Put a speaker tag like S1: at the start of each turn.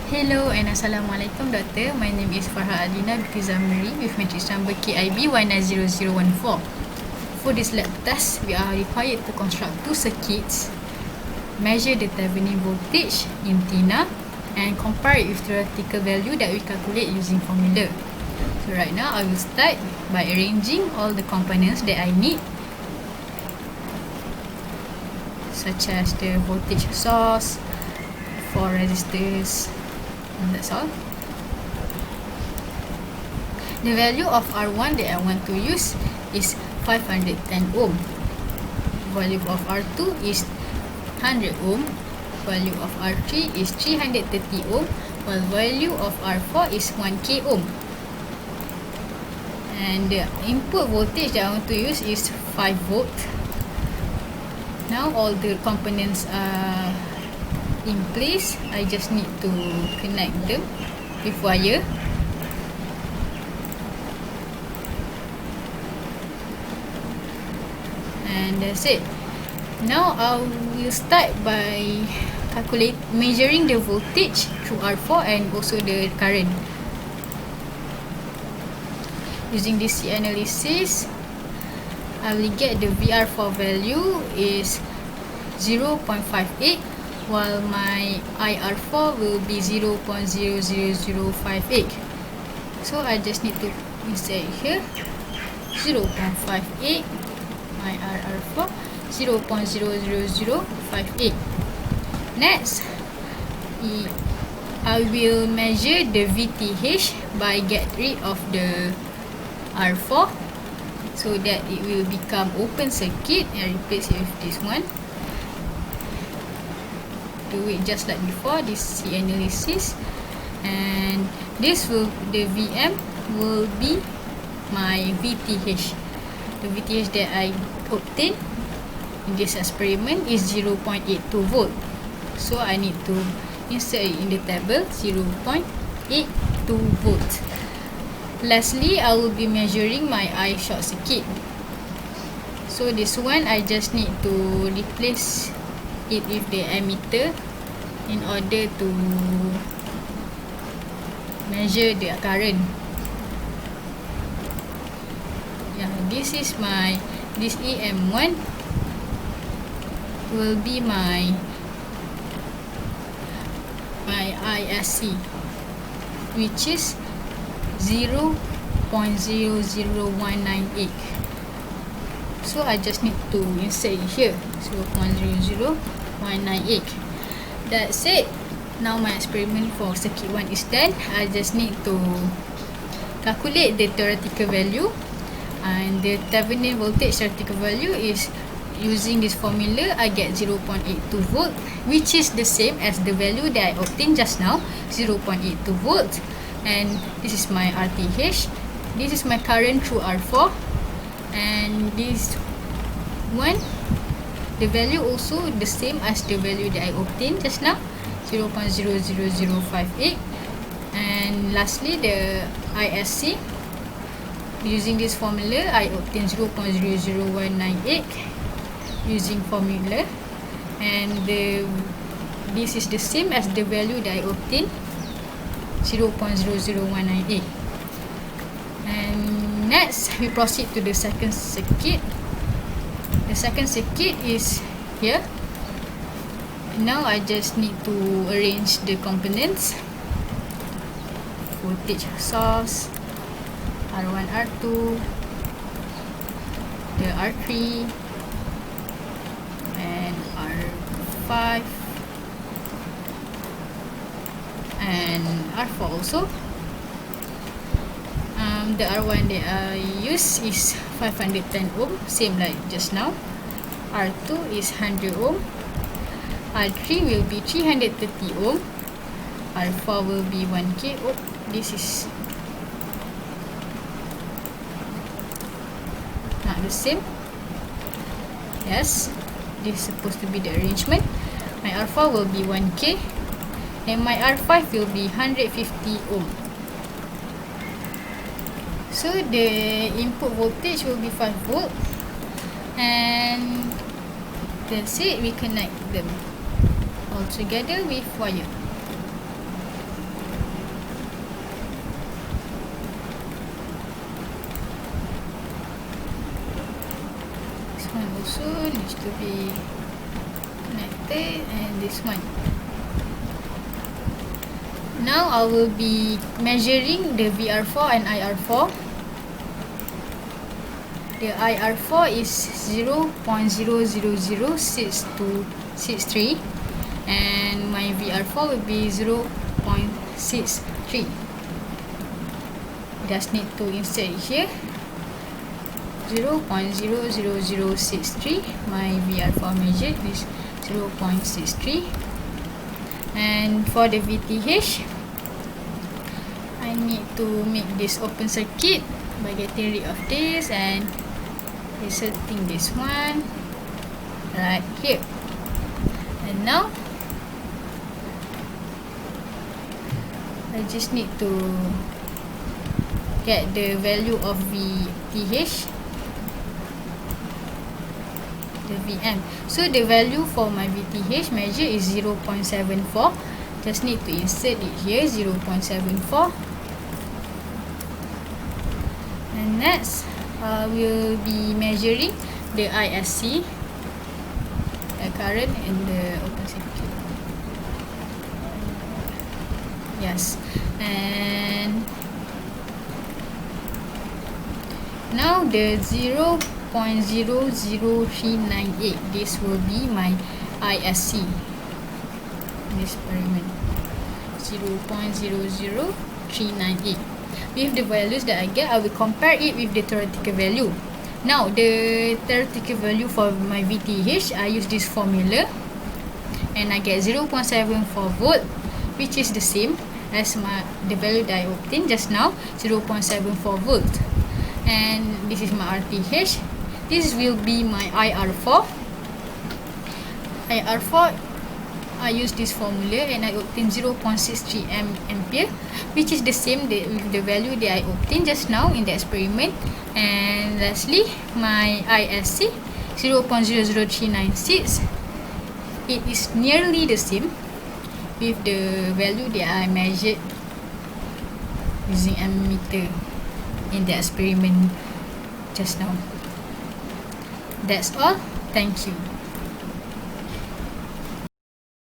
S1: Hello and Assalamualaikum Doctor. My name is Farha Adina binti Zamri with matrix number KIB190014. For this lab test, we are required to construct two circuits, measure the Thevenin voltage in TINA and compare it with theoretical value that we calculate using formula. So right now, I will start by arranging all the components that I need, such as the voltage source, 4 resistors, and that's all. The value of R1 that I want to use is 510 ohm. Value of R2 is 100 ohm. Value of R3 is 330 ohm. While value of R4 is 1k ohm. And the input voltage that I want to use is 5 volt. Now all the components are in place. I just need to connect them with wire. And that's it. Now I will start by measuring the voltage through R4 and also the current. Using DC analysis, I will get the VR4 value is 0.58, while my IR4 will be 0.00058. So I just need to insert here 0.58, my IR4 0.00058. Next, I will measure the VTH by get rid of the R4 so that it will become open circuit and replace it with this one. Do it just like before, this C analysis, and the VM will be my VTH. The VTH that I obtained in this experiment is 0.82 volt. So I need to insert it in the table, 0.82 volt. Lastly, I will be measuring my I short circuit. So this one I just need to replace it with the ammeter in order to measure the current. Yeah, this EM1 will be my ISC, which is 0.00198. So I just need to insert it here, 0.00198. That's it. Now my experiment for circuit 1 is done. I just need to calculate the theoretical value, and the Thevenin voltage theoretical value is, using this formula, I get 0.82 volt, which is the same as the value that I obtained just now, 0.82 volt. And this is my RTH. This is my current through R4, and this one, the value also the same as the value that I obtained just now, 0.00058. And lastly, the ISC, using this formula, I obtained 0.00198 using formula, and this is the same as the value that I obtained, 0.00198. And next, we proceed to the second circuit. The second circuit is here. Now I just need to arrange the components. Voltage source, R1, R2, the R3, and R5, and R4 also. The R1 that I use is 510 ohm, same like just now. R2 is 100 ohm. R3 will be 330 ohm. R4 will be 1k ohm. This is not the same. Yes, this is supposed to be the arrangement. My R4 will be 1k, and my R5 will be 150 ohm. So the input voltage will be 5 volt, and that's it. We connect them all together with wire. one also needs to be connected, and this one. Now I will be measuring the VR4 and IR4. The IR4 is 0.0006263 and my VR4 will be 0.63. Just need to insert here 0.00063. My VR4 measure is 0.63. And for the VTH, I need to make this open circuit by getting rid of this and inserting this one right here. And now I just need to get the value of VTH, the VM. So the value for my VTH measure is 0.74. Just need to insert it here, 0.74. And next, we'll be measuring the ISC, the current in the open circuit. Yes, and now the 0.00398, this will be my ISC in this experiment. 0.00398. With the values that I get, I will compare it with the theoretical value. Now the theoretical value for my VTH, I use this formula and I get 0.74 volt, which is the same as the value that I obtained just now, 0.74 volt. And this is my RTH. This will be my IR4. IR4, I use this formula and I obtain 0.63 ampere, which is the same with the value that I obtained just now in the experiment. And lastly, my ISC 0.00396. It is nearly the same with the value that I measured using ammeter in the experiment just now. That's all. Thank you.